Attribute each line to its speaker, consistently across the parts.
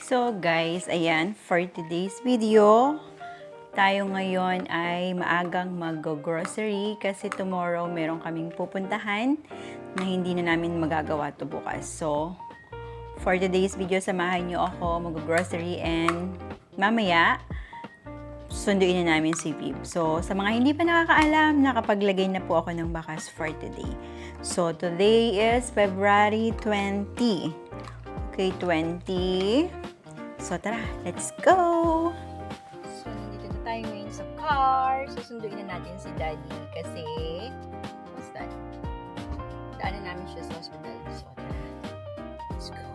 Speaker 1: So guys, ayan, for today's video, tayo ngayon ay maagang mag-grocery kasi tomorrow meron kaming pupuntahan na hindi na namin magagawa to bukas. So, for today's video, samahan nyo ako mag-grocery and mamaya, sunduin na namin si Pip. So, sa mga hindi pa nakakaalam, nakapaglagay na po ako ng bakas for today. So, today is February 20. Okay, 20. So, tara, let's go! So, nandito na tayo ngayon sa car. Susunduin na natin si Daddy kasi, what's that? Daanan namin siya sa hospital. So, tara, let's go!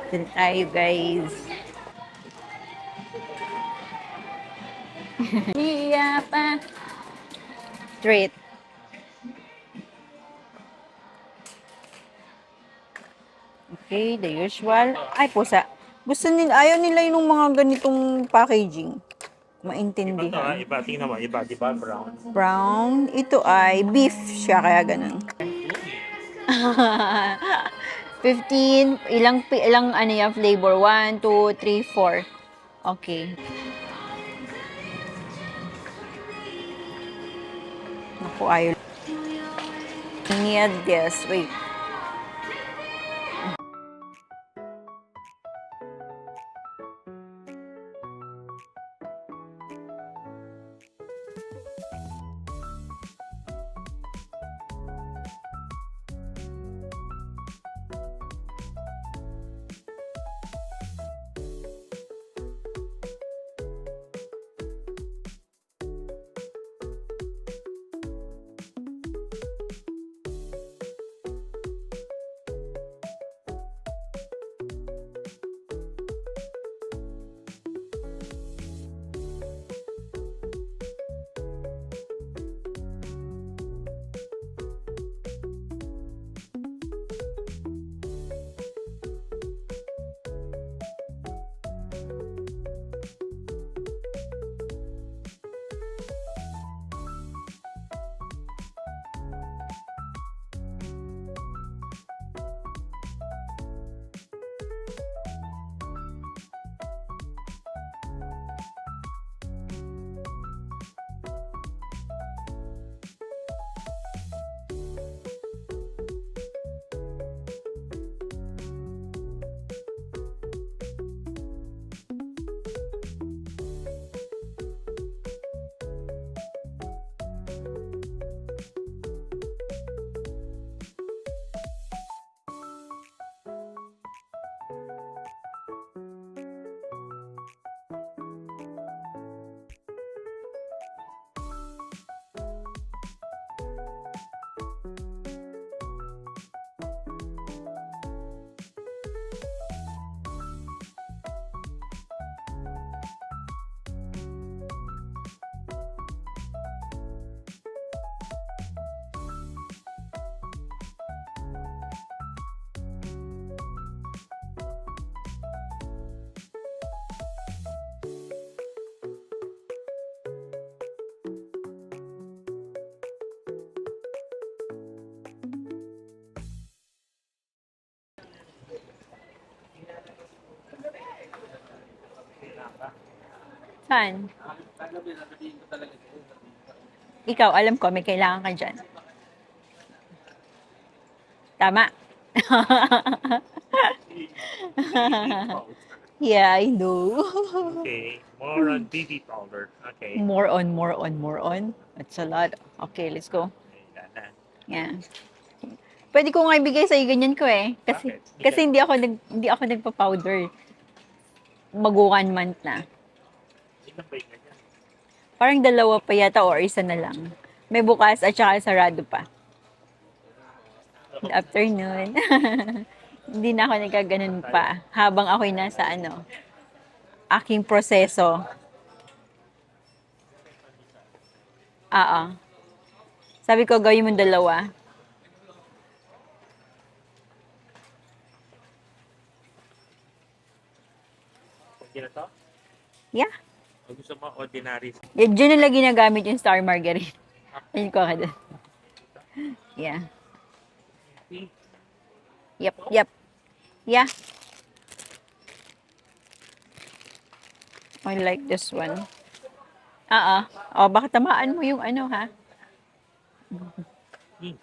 Speaker 1: Dito tayo, guys. Iya pa. Straight. Okay, the usual. Ay, pusa. Gusto nila, ayaw nila yung mga ganitong packaging.
Speaker 2: Iba to
Speaker 1: Maintindihan.
Speaker 2: iba. Tingnan mo, iba, di ba? Brown.
Speaker 1: Brown. Ito ay beef siya, kaya ganun. 15, ilang ano yan, flavor? 1, 2, 3, 4. Okay. Naku, ayaw. Need this. Wait. Saan? Ikaw, alam ko, may kailangan ka dyan. Tama. Yeah, I know.
Speaker 2: Okay. More on BB powder. Okay.
Speaker 1: More on. That's a lot. Okay, let's go.
Speaker 2: Yan na.
Speaker 1: Yeah. Pwede ko nga ibigay sa'yo, ganyan ko eh. Kasi,
Speaker 2: Bakit?
Speaker 1: kasi hindi ako nagpa-powder. Mag-1 month na.
Speaker 2: Ilan ba yung ganyan?
Speaker 1: Parang 2 pa yata or 1 na lang. May bukas at saka sarado pa. Good afternoon. Hindi na ako nagkaganon pa. Habang ako'y nasa aking proseso. Oo. Sabi ko, gawin mo dalawa.
Speaker 2: Okay na to?
Speaker 1: Yeah.
Speaker 2: O gusto mo ordinary?
Speaker 1: Diyan nila ginagamit yung star margarine. Ayun ko ka doon. Yeah. Yep. Yeah. I like this one. Oo. O, baka tamaan mo yung ha?
Speaker 2: Hmm.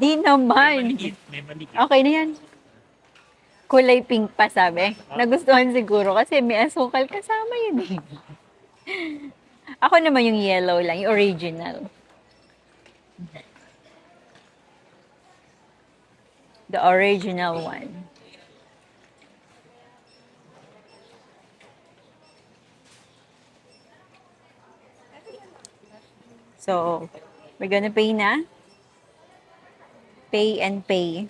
Speaker 1: Di
Speaker 2: May
Speaker 1: naman.
Speaker 2: maliit. May maliit.
Speaker 1: Okay na yan. Kulay pink pa, sabi. Nagustuhan siguro kasi may asukal kasama yun eh. Ako naman yung yellow lang, yung original. The original one. So, we're gonna pay na. Pay and pay.